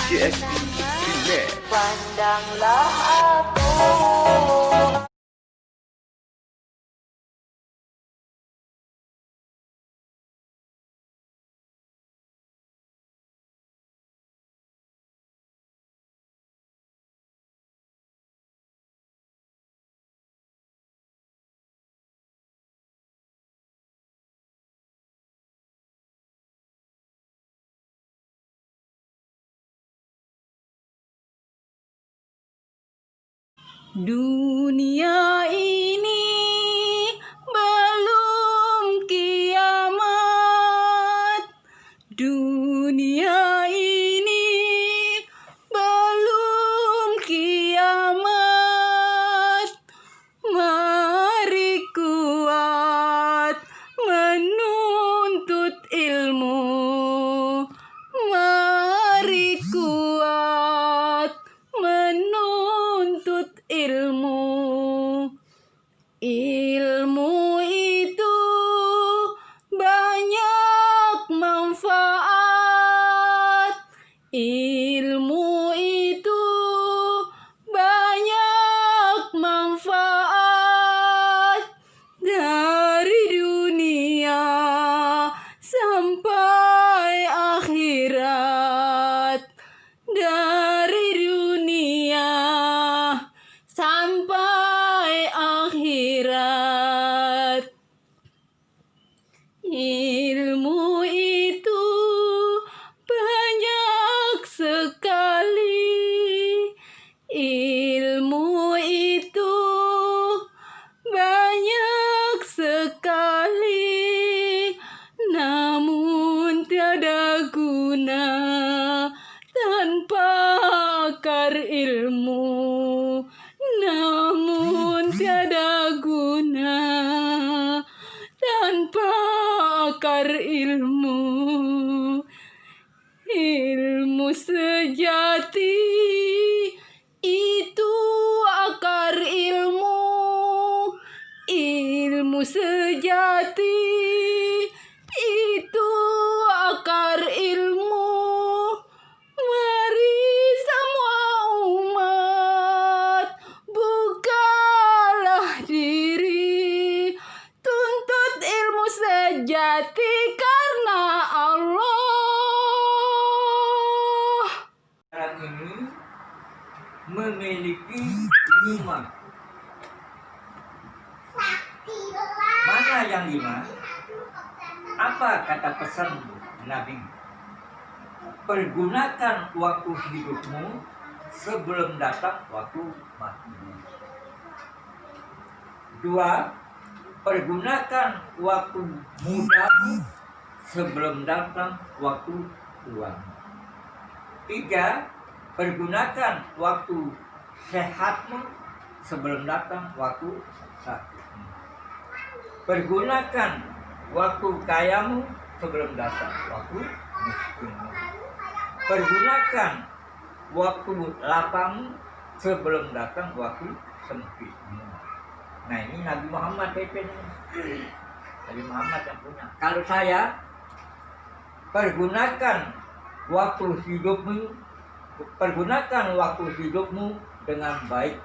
GXP Remix. Pandanglah aku. Dunia ini belum kiamat. Dunia ini belum kiamat. Mari kuat menuntut ilmu. Mari kuat menuntut ilmu. Ilmu itu banyak manfaat. Ilmu itu banyak manfaat. Dari dunia sampai akhirat. Dari dunia sampai akhirat. Ilmu itu banyak sekali. Ilmu itu banyak sekali. Namun tiada guna tanpa akar ilmu. Namun tiada guna tanpa akar ilmu. Ilmu sejati itu akar ilmu. Ilmu sejati itu akar ilmu. Mari semua umat bukalah diri, tuntut ilmu sejati karena Allah. Sekarang ini memiliki 5. Mana yang 5? Apa kata pesan Nabi? Pergunakan waktu hidupmu sebelum datang waktu matimu. 2. Pergunakan waktu mudamu sebelum datang waktu tuamu. 3. Pergunakan waktu sehatmu sebelum datang waktu sakitmu. Pergunakan waktu kayamu sebelum datang waktu miskinmu. Pergunakan waktu lapangmu sebelum datang waktu sempitmu. Nah, ini Nabi Muhammad PP-nya. Nabi Muhammad yang punya. Kalau saya, pergunakan waktu hidupmu, dengan baik.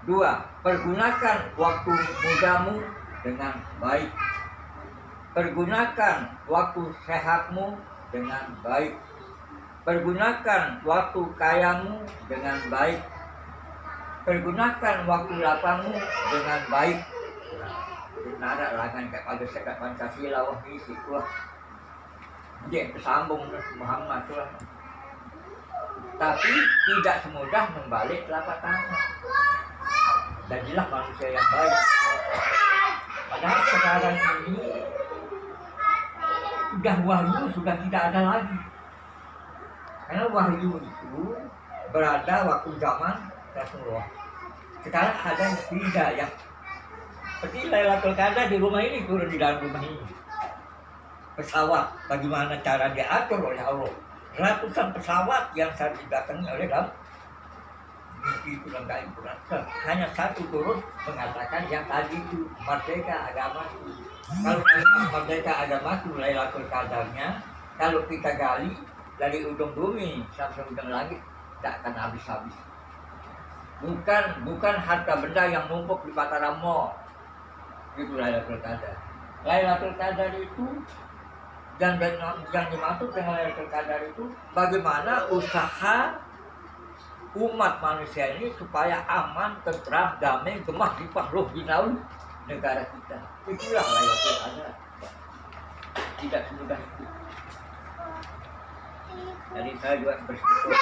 2. Pergunakan waktu mudamu dengan baik. Pergunakan waktu sehatmu dengan baik. Pergunakan waktu kayamu dengan baik. Pergunakan waktu lapangmu dengan baik. Nah, ada lagan kayak pada sekat Pancasila wah isi wah. Dia tersambung Muhammad lah. Tapi tidak semudah membalik telapak tangan. Jadilah manusia yang baik. Padahal sekarang ini sudah wahyu sudah tidak ada lagi. Karena wahyu itu berada waktu zaman Rasulullah. Sekarang ada hidayah. Seperti Lailatul Qadar di rumah ini, turun di dalam rumah ini. Pesawat, bagaimana cara diatur oleh Allah. Ratusan pesawat yang saya didatangi oleh dalam mimpi itu dan gaib Quran. Hanya satu turun mengatakan yang tadi itu merdeka agamaku. Kalau kalimat merdeka agamaku Lailatul Qadarnya, kalau kita gali dari ujung bumi sampai ujung langit tidak akan habis-habis. Bukan harta benda yang numpuk di Mataram Mall. Itu Lailatul Qadar. Lailatul Qadar itu yang dimaksud dengan Lailatul Qadar itu bagaimana usaha umat manusia ini supaya aman, tentram, damai, gemah, limpah, ruh, binaun negara kita. Itulah Lailatul Qadar. Tidak semudah itu. Jadi saya juga bersyukur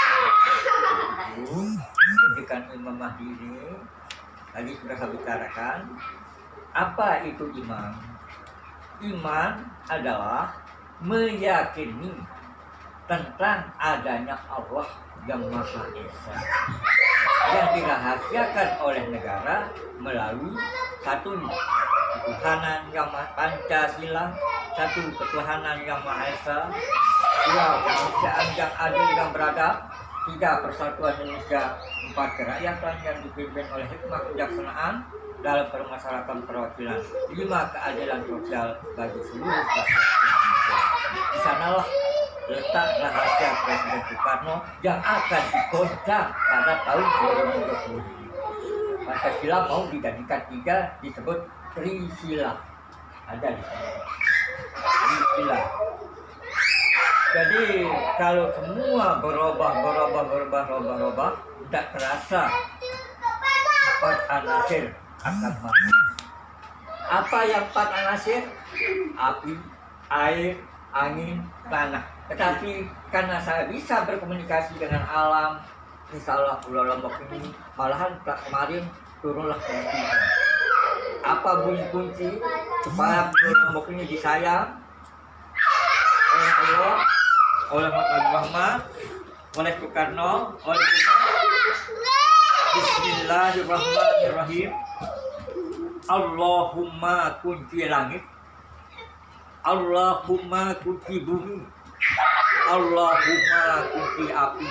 dengan Imam Mahdi ini. Tadi sudah saya bicarakan. Apa itu iman? Iman adalah meyakini tentang adanya Allah yang Maha Esa yang dirahasiakan oleh negara melalui satu ketuhanan yang Pancasila, satu ketuhanan yang Maha Esa, dua kemanusiaan yang adil dan beradab, tiga persatuan Indonesia, empat kerakyatan yang dipimpin oleh hikmah kejaksanaan dalam permasalahan perwakilan, lima keadilan sosial bagi seluruh rakyat Indonesia. Di sanalah letak rahasia Presiden Soekarno yang akan digoncang pada tahun 2020. Pancasila mau dijadikan tiga, disebut Trisila. Ada di sana. Trisila. Jadi kalau semua berubah, tidak terasa empat anasir akan mati. Apa yang empat anasir? Api, air, angin, tanah. Tetapi karena saya bisa berkomunikasi dengan alam, insya Allah Pulau Lombok ini malahan kemarin turunlah kunci. Apa bunyi kunci supaya Pulau Lombok ini disayang oleh Allah, oleh Muhammad, oleh Soekarno, oleh Bismillahirrahmanirrahim. Allahumma kunci langit, Allahumma kunci bumi, Allahumma kunci api,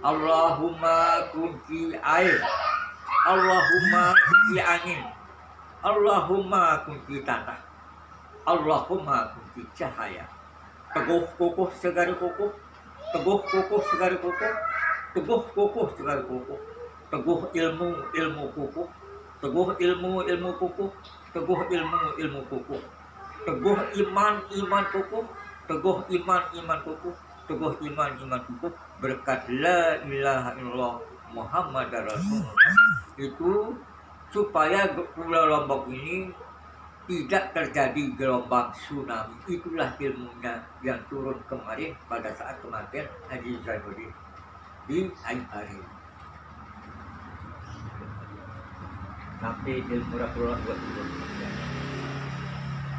Allahumma kunci air, Allahumma kunci angin, Allahumma kunci tanah, Allahumma kunci cahaya. Teguh kukuh segari kukuh, teguh kukuh segari kukuh, teguh kukuh segari kukuh, teguh ilmu kukuh, teguh ilmu kukuh, teguh ilmu kukuh, teguh iman kukuh, teguh iman kukuh, teguh iman kukuh, berkat la ilaha illallah Muhammad Rasulullah. Itu supaya Pulau Lombok ini tidak terjadi gelombang tsunami. Itulah ilmunya yang turun kemarin pada saat kematian Haji Zainuddin di Aipari. Sampai ilmu Rasulullah juga turun.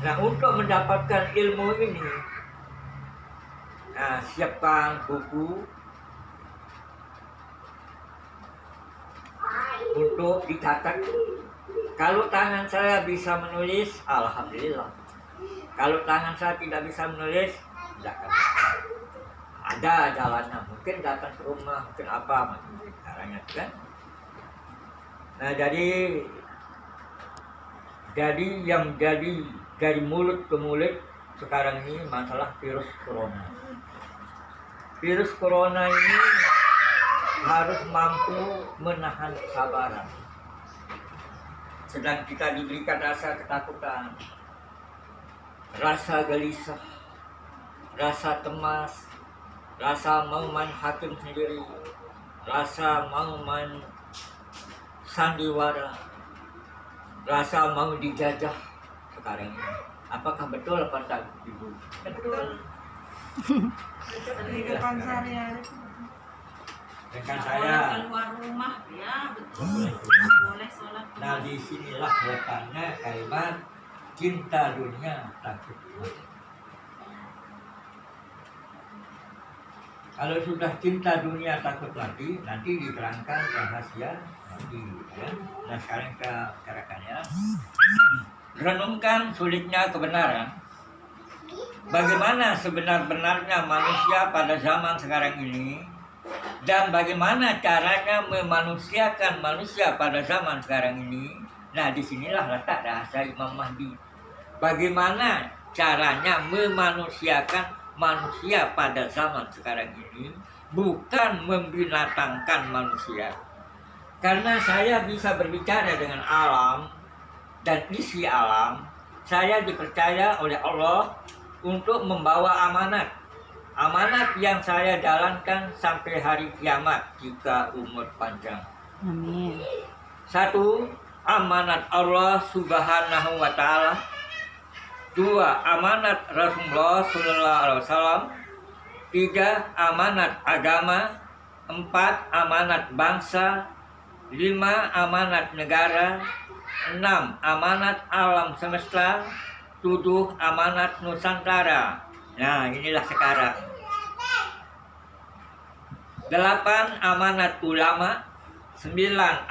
Nah, untuk mendapatkan ilmu ini, siapkan buku untuk dicatat. Kalau tangan saya bisa menulis, alhamdulillah. Kalau tangan saya tidak bisa menulis, tidak akan. Ada jalannya, mungkin datang ke rumah, mungkin apa, mungkin caranya kan. Nah, jadi yang jadi dari mulut ke mulut sekarang ini masalah virus corona. Virus corona ini harus mampu menahan kesabaran. Sedang kita diberikan rasa ketakutan, rasa gelisah, rasa cemas, rasa mau main hakim sendiri, rasa mau main sandiwara, rasa mau dijajah sekarang ini. Apakah betul apa tidak, Ibu? Betul. Kehidupan sehari-hari. Rekan saya. Keluar rumah, ya betul. Boleh sholat. Nah, disinilah letaknya kalimat cinta dunia takut mati. Kalau sudah cinta dunia takut mati, nanti diterangkan rahasia mati. Ya. Nah, sekarang kita bicarakannya. Renungkan sulitnya kebenaran. Bagaimana sebenar-benarnya manusia pada zaman sekarang ini? Dan bagaimana caranya memanusiakan manusia pada zaman sekarang ini? Nah, disinilah letak rahasia Imam Mahdi. Bagaimana caranya memanusiakan manusia pada zaman sekarang ini bukan membinatangkan manusia. Karena saya bisa berbicara dengan alam dan isi alam, saya dipercaya oleh Allah untuk membawa amanat. Amanat yang saya jalankan sampai hari kiamat jika umur panjang. Amin. 1. Amanat Allah Subhanahu wa Ta'ala. 2. Amanat Rasulullah Sallallahu Alaihi Wasallam. 3. Amanat agama. 4. Amanat bangsa. 5. Amanat negara. 6. Amanat alam semesta. 7. Amanat Nusantara. Nah, inilah sekarang. 8. Amanat ulama. 9.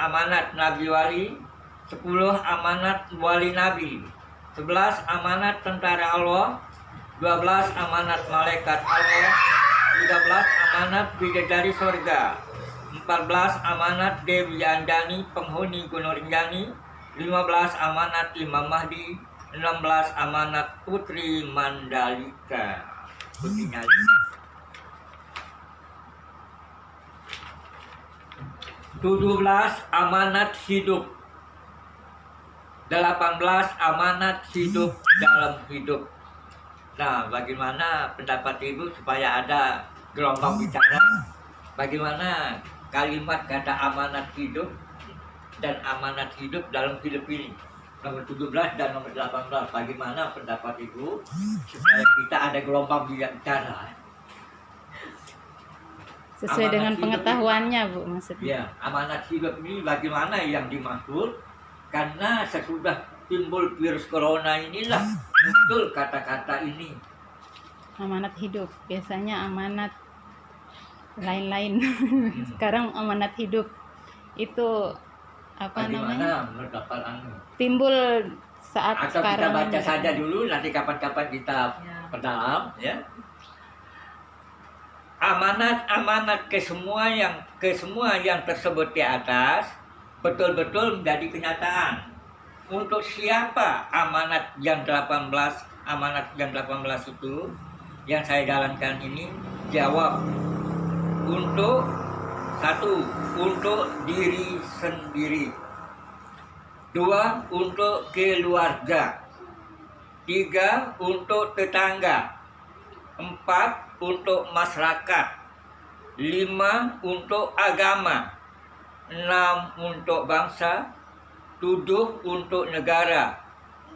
Amanat nabi wali. 10. Amanat wali nabi. 11. Amanat tentara Allah. 12. Amanat malaikat Allah. 13. Amanat bidadari surga. 14. Amanat Dewi Andani penghuni Gunung Rinjani. 15. Amanat Imam Mahdi. 16. Amanat Putri Mandalika. Putri Nyali. 17. Amanat hidup. 18. Amanat hidup dalam hidup. Nah, bagaimana pendapat Ibu supaya ada gelombang bicara? Bagaimana kalimat kata amanat hidup dan amanat hidup dalam hidup ini? Nomor 17 dan nomor 18. Bagaimana pendapat Ibu supaya kita ada gelombang bicara? Sesuai Amanat dengan hidup pengetahuannya, Bu, maksudnya. Ya, amanat hidup ini bagaimana yang dimaksud? Karena sesudah timbul virus corona inilah muncul kata-kata ini. Amanat hidup. Biasanya amanat lain-lain. Sekarang amanat hidup itu apa namanya? Bagaimana mendapat Timbul saat atau sekarang. kita baca saja dulu, nanti kapan-kapan kita perdalam, ya. Amanat-amanat ke semua yang tersebut di atas betul-betul menjadi kenyataan. Untuk siapa amanat yang 18 itu yang saya jalankan ini? Jawab. Untuk 1. Untuk diri sendiri. 2. Untuk keluarga. 3. Untuk tetangga. 4. Untuk masyarakat. 5. Untuk agama. 6. Untuk bangsa. 7. Untuk negara.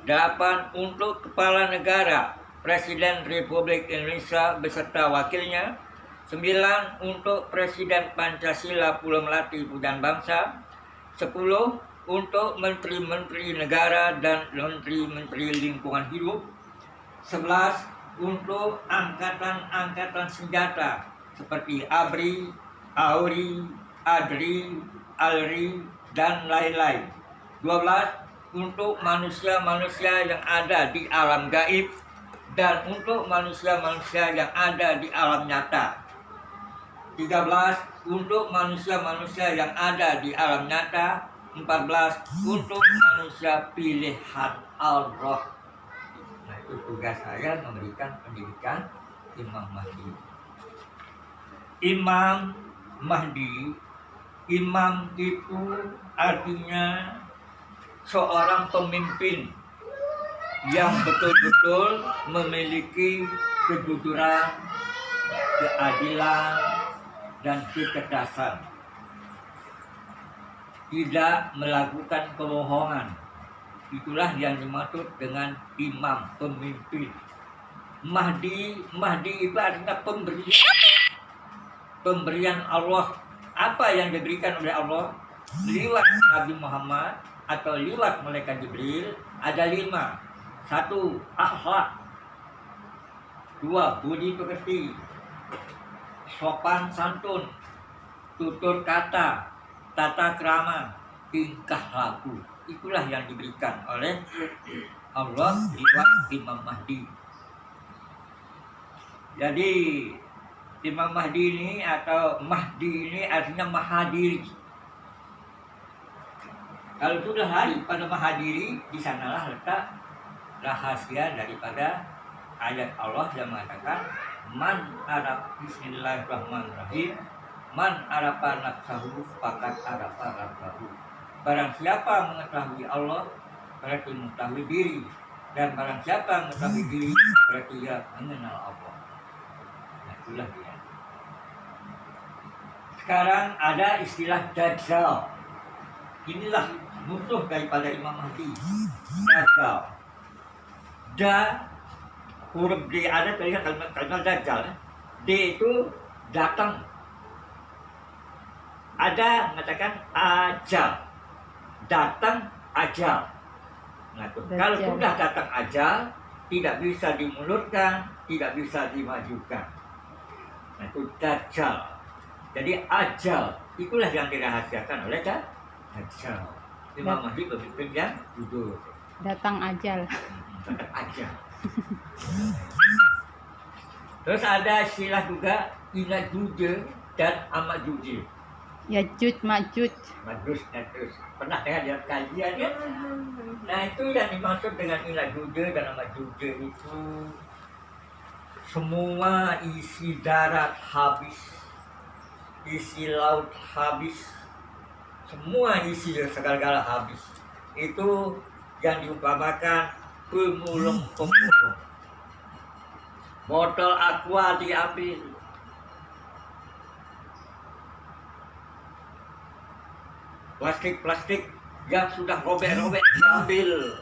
8. Untuk kepala negara, Presiden Republik Indonesia beserta wakilnya. 9. Untuk Presiden Pancasila Pulau Melati dan Bangsa. 10. Untuk Menteri-Menteri Negara dan Menteri-Menteri Lingkungan Hidup. 11. Untuk angkatan-angkatan senjata seperti ABRI, AURI, ADRI, ALRI, dan lain-lain. 12. Untuk manusia-manusia yang ada di alam gaib dan untuk manusia-manusia yang ada di alam nyata. 13. Untuk manusia-manusia yang ada di alam nyata. 14. Untuk manusia pilihan Allah. Nah, itu tugas saya memberikan pendidikan Imam Mahdi. Imam Mahdi, imam itu artinya seorang pemimpin yang betul-betul memiliki kejujuran, keadilan, dan kecerdasan. Tidak melakukan kebohongan. Itulah yang dimaksud dengan imam, pemimpin. Mahdi itu artinya pemberian Allah. Apa yang diberikan oleh Allah lewat Nabi Muhammad atau lewat malaikat Jibril ada 5. 1. Akhlak. 2. Budi pekerti, sopan santun, tutur kata, tata krama, tingkah laku. Itulah yang diberikan oleh Allah lewat Imam Mahdi. Jadi Imam Mahdi ini atau Mahdi ini artinya mahadiri. Kalau sudah hari pada mahadiri, di sanalah letak rahasia daripada ayat Allah yang mengatakan Man araf bismillahirrahmanirrahim. Man arafa nafsahu faqad arafa rabbahu. Barang siapa mengetahui Allah berarti mengetahui diri, dan barang siapa mengetahui diri berarti ia mengenal Allah. Nah, itulah dia. Sekarang ada istilah Dajjal. Inilah musuh daripada Imam Mahdi. Dajjal. Huruf D ada terlihat kalimat Dajjal. D itu datang. Ada mengatakan ajal. Datang ajal. Nah, kalau sudah datang ajal, tidak bisa dimundurkan, tidak bisa dimajukan. Nah, itu Dajjal. Jadi ajal itulah yang dirahasiakan oleh Dajjal. Imam Mahdi berpikir yang jujur. Datang ajal. Datang ajal. Terus ada istilah juga Inajuj dan Amajuj. Yajuj Majuj. Majus. Pernah lihat kajian ya? Nah, itu yang dimaksud dengan Inajuj dan Amajuj itu semua isi darat habis, isi laut habis, semua isi segala-gala habis. Itu yang diumpamakan pemulung. Botol aqua diambil, plastik yang sudah robek-robek diambil,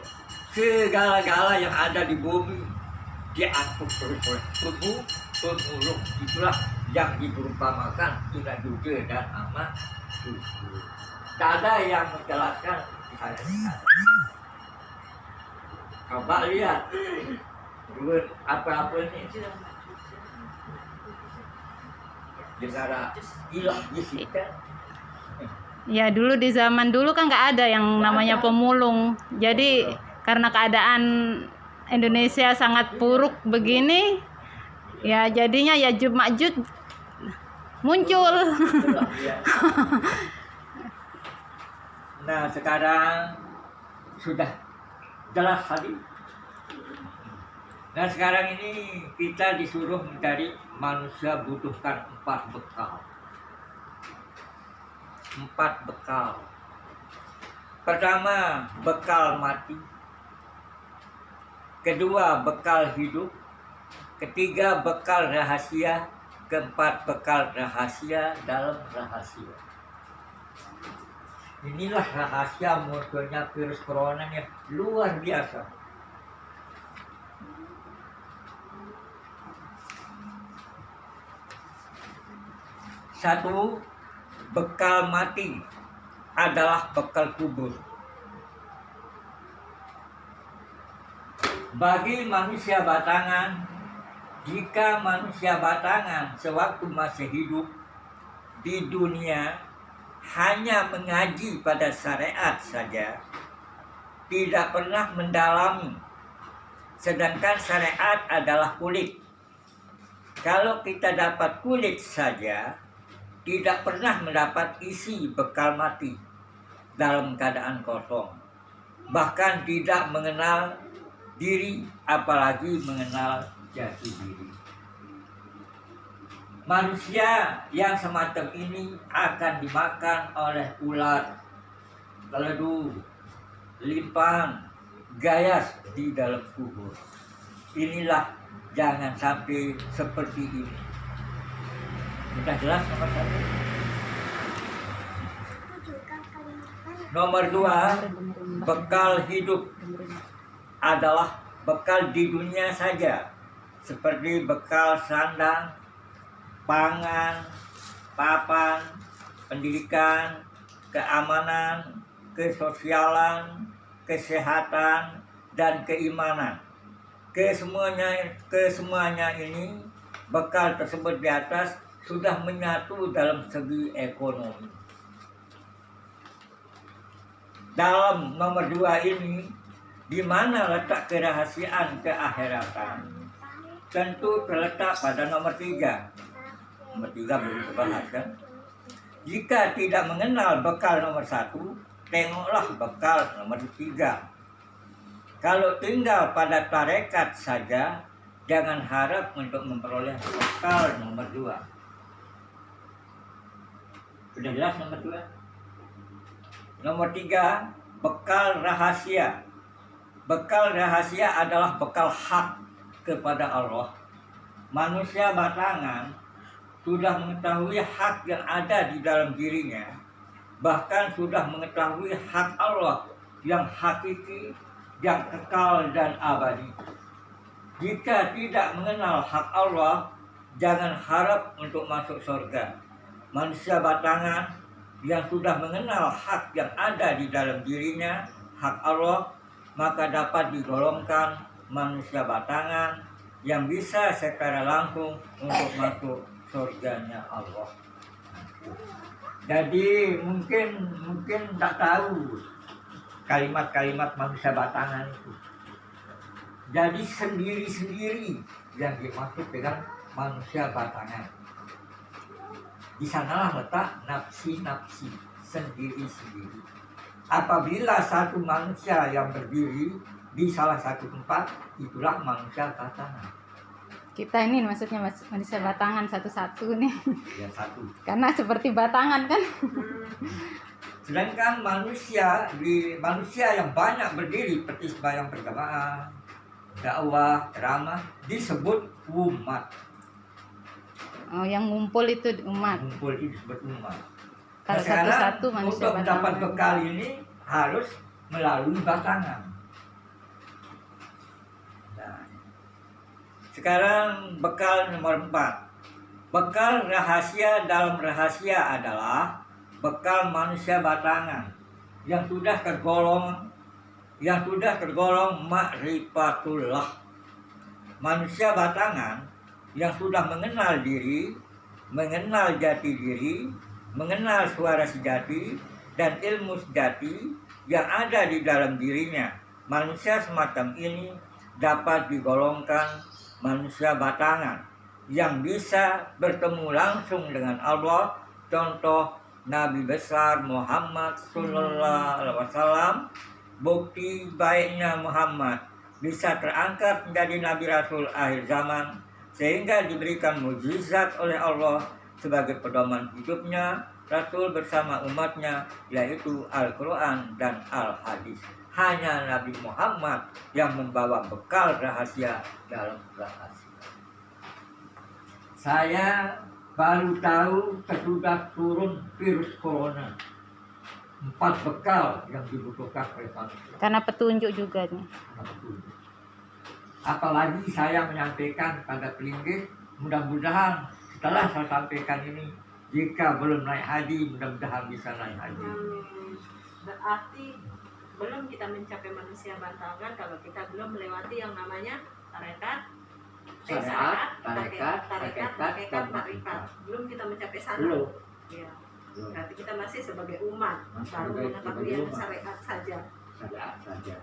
segala-gala yang ada di bumi diangkut terus oleh pemulung. Itulah yang diperumpamakan Inajuj dan Amajuj. Tak ada yang menjelaskan coba lihat apa-apa ini negara ilah disita. Ya dulu di zaman dulu kan nggak ada yang namanya pemulung. Jadi karena keadaan Indonesia sangat buruk begini, ya jadinya Yajuj Majuj muncul. Nah, sekarang sudah jelas tadi. Nah, sekarang ini kita disuruh mencari manusia butuhkan 4 bekal. 4 bekal. Pertama, bekal mati. Kedua, bekal hidup. Ketiga, bekal rahasia. Keempat, bekal rahasia dalam rahasia. Inilah rahasia munculnya virus corona yang luar biasa. Satu, bekal mati adalah bekal kubur. Bagi manusia batangan, jika manusia batangan sewaktu masih hidup di dunia hanya mengaji pada syariat saja, tidak pernah mendalami, sedangkan syariat adalah kulit. Kalau kita dapat kulit saja, tidak pernah mendapat isi bekal mati dalam keadaan kosong, bahkan tidak mengenal diri, apalagi mengenal jati diri. Manusia yang semacam ini akan dimakan oleh ular, keladu, limpang, gayas di dalam kubur. Inilah jangan sampai seperti ini. Sudah jelas nomor 1. Nomor 2, bekal hidup adalah bekal di dunia saja, seperti bekal sandang, pangan, papan, pendidikan, keamanan, kesosialan, kesehatan, dan keimanan. Kesemuanya ini, bekal tersebut di atas sudah menyatu dalam segi ekonomi. Dalam nomor 2 ini, di mana letak kerahasiaan keakhiratan? Tentu terletak pada nomor 3. Nomor 3 belum dibahas kan? Jika tidak mengenal bekal nomor 1, tengoklah bekal nomor 3. Kalau tinggal pada tarekat saja, jangan harap untuk memperoleh bekal nomor 2. Sudah jelas nomor 2? Nomor 3, bekal rahasia. Bekal rahasia adalah bekal hak kepada Allah. Manusia batangan sudah mengetahui hak yang ada di dalam dirinya, bahkan sudah mengetahui hak Allah yang hakiki, yang kekal dan abadi. Jika tidak mengenal hak Allah, jangan harap untuk masuk surga. Manusia batangan yang sudah mengenal hak yang ada di dalam dirinya, hak Allah, maka dapat digolongkan manusia batangan yang bisa secara langsung untuk masuk surganya Allah. Jadi mungkin tak tahu kalimat-kalimat manusia batangan itu. Jadi sendiri-sendiri yang dimaksud dengan manusia batangan. Di sanalah letak nafsi-nafsi, sendiri-sendiri. Apabila satu manusia yang berdiri di salah satu tempat, itulah manusia batangan. Kita ini maksudnya manusia batangan satu-satu nih. Ya, satu. Karena seperti batangan kan. Sedangkan manusia yang banyak berdiri seperti sembahyang berjamaah, dakwah, ceramah disebut umat. Oh, yang ngumpul itu umat. Ngumpul itu disebut umat. Kalau satu-satu manusia untuk mendapat batangan. bekal ini harus melalui batangan. Nah, sekarang bekal nomor 4. Bekal rahasia dalam rahasia adalah bekal manusia batangan yang sudah tergolong ma'rifatullah. Manusia batangan yang sudah mengenal diri, mengenal jati diri, mengenal suara sejati dan ilmu sejati yang ada di dalam dirinya. Manusia semacam ini dapat digolongkan manusia batangan yang bisa bertemu langsung dengan Allah. Contoh Nabi besar Muhammad Sallallahu Alaihi Wasallam. Bukti baiknya Muhammad bisa terangkat menjadi Nabi Rasul akhir zaman, sehingga diberikan mukjizat oleh Allah sebagai pedoman hidupnya Rasul bersama umatnya, yaitu Al-Quran dan Al-Hadis. Hanya Nabi Muhammad yang membawa bekal rahasia dalam rahasia. Saya baru tahu sesudah turun virus corona, 4 bekal yang dibutuhkan oleh manusia. Karena petunjuk juga nih. Apalagi saya menyampaikan pada pelinggih, mudah-mudahan setelah saya sampaikan ini, jika belum naik haji, mudah-mudahan bisa naik haji. Berarti belum kita mencapai manusia batangan kalau kita belum melewati yang namanya tarekat, tarekat. Belum kita mencapai sana. Belum. Ya. Berarti kita masih sebagai umat, baru mengetahui yang syariat saja. Syariat saja.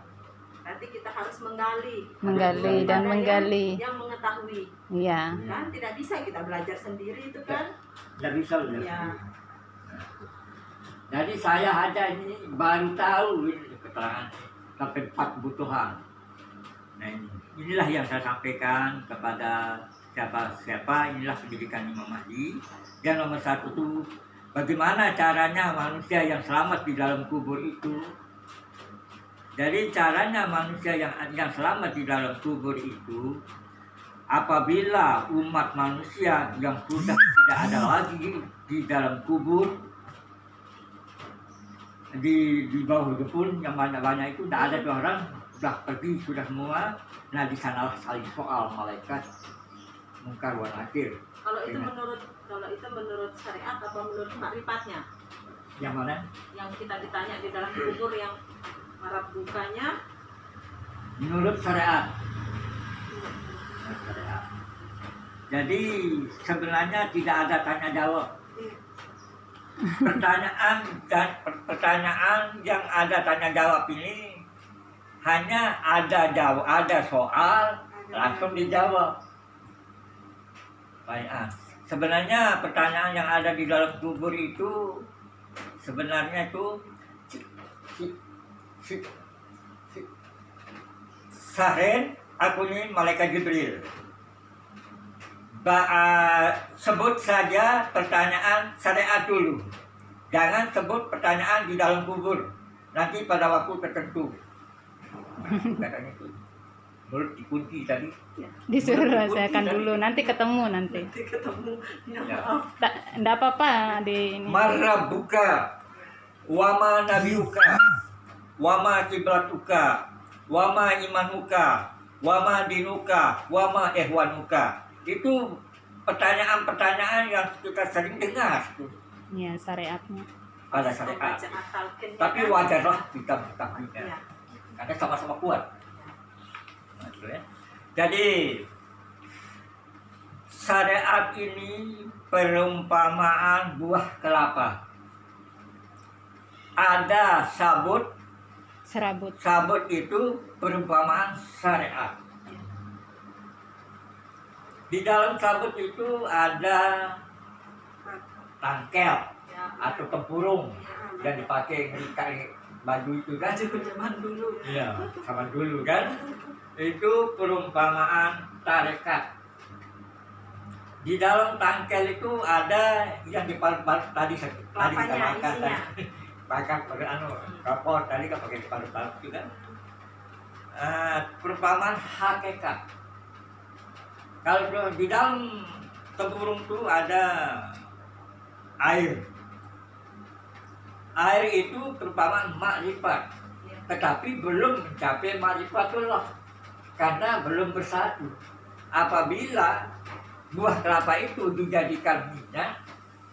Berarti kita harus menggali Dan menggali. yang mengetahui. Iya. Kan tidak bisa kita belajar sendiri itu kan? Tidak bisa belajar. Ya. Jadi saya aja ini baru tahu ini keterangan sampai 4 kebutuhan. Nah, inilah yang saya sampaikan kepada siapa, inilah pendidikan Imam Mahdi. Dan nomor 1 itu, bagaimana caranya manusia yang selamat di dalam kubur itu. Jadi caranya manusia yang selamat di dalam kubur itu, apabila umat manusia yang sudah tidak ada lagi di dalam kubur, di bawah itu pun yang banyak-banyak itu tidak ada tuh orang, sudah pergi sudah semua. Nah, di sanalah saling soal malaikat Munkar wa Nakir. Kalau itu menurut syariat apa menurut makrifatnya? Yang mana? Yang kita ditanya di dalam kubur yang harap bukanya Menurut syariat. Jadi sebenarnya tidak ada tanya jawab. Pertanyaan yang ada tanya jawab ini hanya ada soal langsung dijawab. Baik. Sebenarnya pertanyaan yang ada di dalam kubur itu sebenarnya itu Sahren aku ini malaikat Jibril. sebut saja pertanyaan syariat dulu. Jangan sebut pertanyaan di dalam kubur. Nanti pada waktu tertentu. Katanya itu. Mulut dikunci tadi. Disuruh Mulut dikunci rahasiakan tadi. dulu, nanti ketemu nanti. Nanti ketemu. Ya, Ya. maaf. Enggak apa-apa di ini. Marrabuka wama nabiuka wama kiblatuka wama imanuka wama dinuka wama ihwanuka. Itu pertanyaan-pertanyaan yang kita sering dengar tuh Ya, syariatnya. pada syariat. Baca At-Talqin, Tapi kan? wajarlah kita mengetahuinya Ya. karena sama-sama kuat. Nah, gitu ya. Jadi syariat ini perumpamaan buah kelapa. Ada sabut, Serabut. sabut itu perumpamaan syariat. Di dalam sabut itu ada tangkel Ya. atau tempurung yang dipakai ngelikai baju itu kan. Baju zaman dulu. Iya, sama dulu kan. Itu perumpamaan tarekat. Di dalam tangkel itu ada yang dipalut-palut tadi kita Kelapanya, makan isinya. tadi. Makan pakai kapor tadi kan pakai dipalut-palut juga. Perumpamaan hakikat. Kalau di dalam tempurung itu ada air. Air itu perumpamaan makrifat, Ya. tetapi belum mencapai makrifatullah karena belum bersatu. Apabila buah kelapa itu dijadikan minyak,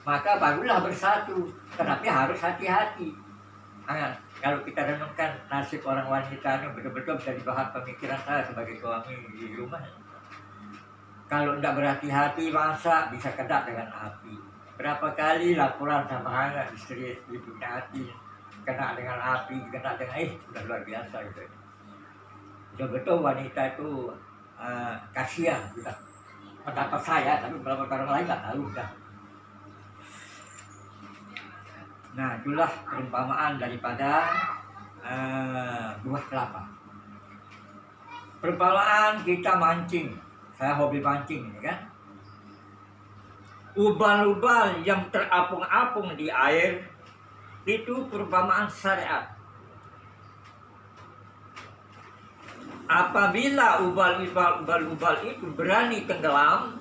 maka barulah bersatu. Tetapi harus hati-hati. Kalau kita renungkan nasib orang wanita ini betul-betul menjadi bahan pemikiran saya sebagai suami di rumah. Kalau tidak berhati-hati masa bisa kena dengan api. Berapa kali laporan sama anak istri punya hati kena dengan api, kena dengan udah luar biasa gitu. Betul-betul wanita itu kasihan juga. Pendapat saya, tapi beberapa orang lain nggak tahu dah. Nah, itulah perumpamaan daripada buah kelapa. Perumpamaan kita mancing. Saya hobi mancing ini kan. Ubal-ubal yang terapung-apung di air itu perumpamaan syariat. Apabila ubal-ubal itu berani tenggelam,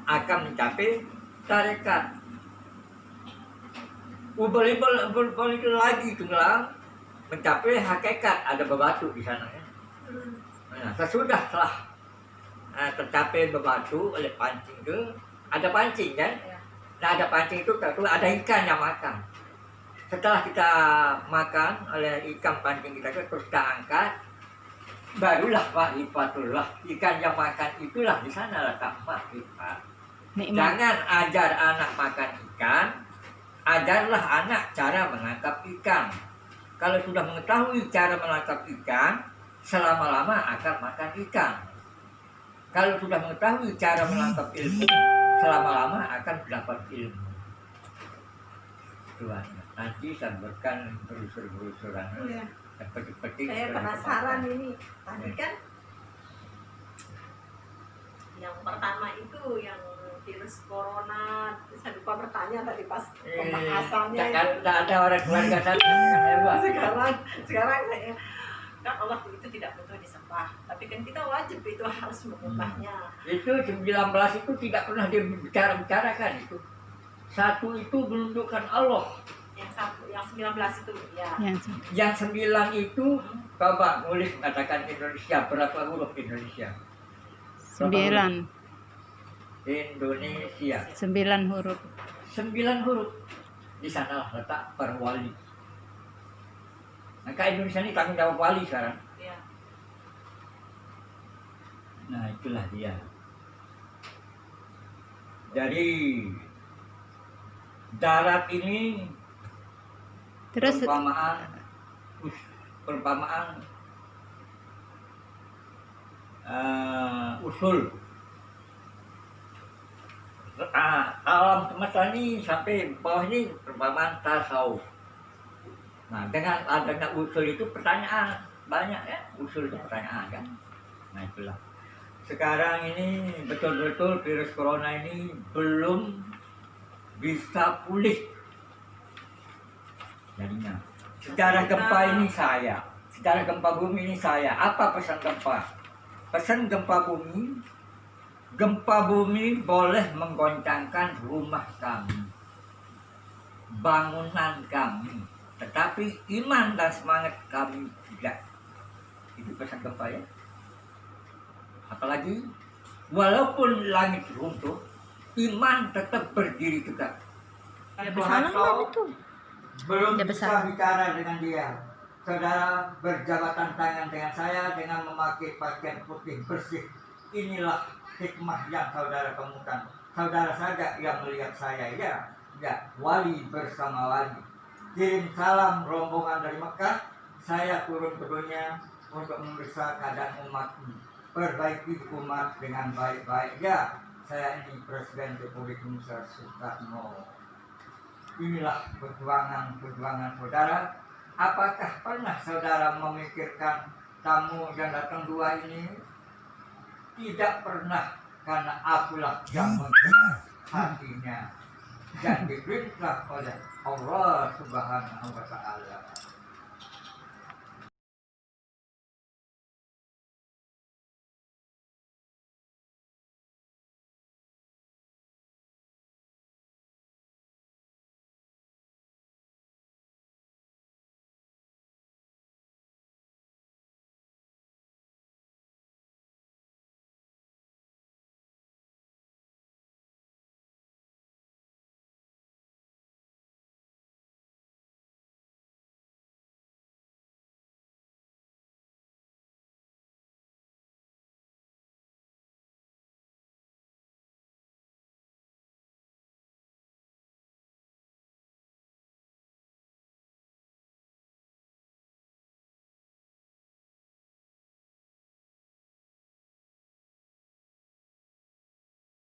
akan mencapai tarekat. Ubal-ubal itu lagi tenggelam, mencapai hakikat. Ada bebatu di sana ya. Nah, sesudah telah tercapai bebatu oleh pancing itu, ada pancing kan? Ya. Nah, ada pancing itu ada ikan yang makan. Setelah kita makan oleh ikan pancing kita terus kita angkat, barulah makrifatullah. Ikan yang makan itulah di sana letak makrifat. Nikmat. Jangan ajar anak makan ikan, ajarlah anak cara menangkap ikan. Kalau sudah mengetahui cara menangkap ikan, selama-lama akan makan ikan. Kalau sudah mengetahui cara menangkap ilmu, selama-lama akan dapat ilmu. Tuhan, nanti sambarkan berusur-berusuran. Iya. Petik-petik. Saya penasaran ini. Tadi kan yang pertama itu yang virus corona, saya lupa bertanya tadi pas pembahasannya. Tidak ada orang keluarga saya. sekarang saya kan Allah itu tidak butuh disembah, tapi kan kita wajib itu harus mengubahnya. Itu 19 itu tidak pernah dibicarakan itu. Satu itu menundukkan Allah. Yang 19 itu ya. Yang 9 itu coba nulis mengatakan Indonesia, berapa huruf Indonesia? 9 Indonesia 9 huruf. 9 huruf. Di sanalah letak perwali. Maka Indonesia ini tanggung jawab wali sekarang. Ya. Nah, itulah dia. Dari darat ini Terus perumpamaan usul. Alam semesta ini sampai bawah ini perumpamaan tasawuf. Nah, dengan adanya usul itu pertanyaan banyak ya, usul itu pertanyaan kan. Nah, itulah. sekarang ini betul-betul virus corona ini belum bisa pulih. Jadinya secara gempa ini secara gempa bumi ini apa pesan gempa? Pesan gempa bumi boleh menggoncangkan rumah kami, bangunan kami, tetapi iman dan semangat kami tidak. Itu pesan gempa ya. Apalagi walaupun langit runtuh, iman tetap berdiri tegak. Belum bisa bicara dengan dia. Saudara berjabatan tangan dengan saya dengan memakai pakaian putih bersih. Inilah hikmah yang saudara temukan. Saudara saja yang melihat saya, ya, wali bersama wali. Kirim salam rombongan dari Mekah. Saya turun ke dunia untuk memeriksa keadaan umat ini. Perbaiki umat dengan baik-baik. Ya, saya ini Presiden Republik Indonesia Soekarno. Inilah perjuangan saudara. Apakah pernah saudara memikirkan tamu yang datang dua ini? Tidak pernah, karena akulah yang menggerak hatinya dan diperintah oleh Allah Subhanahu wa Ta'ala.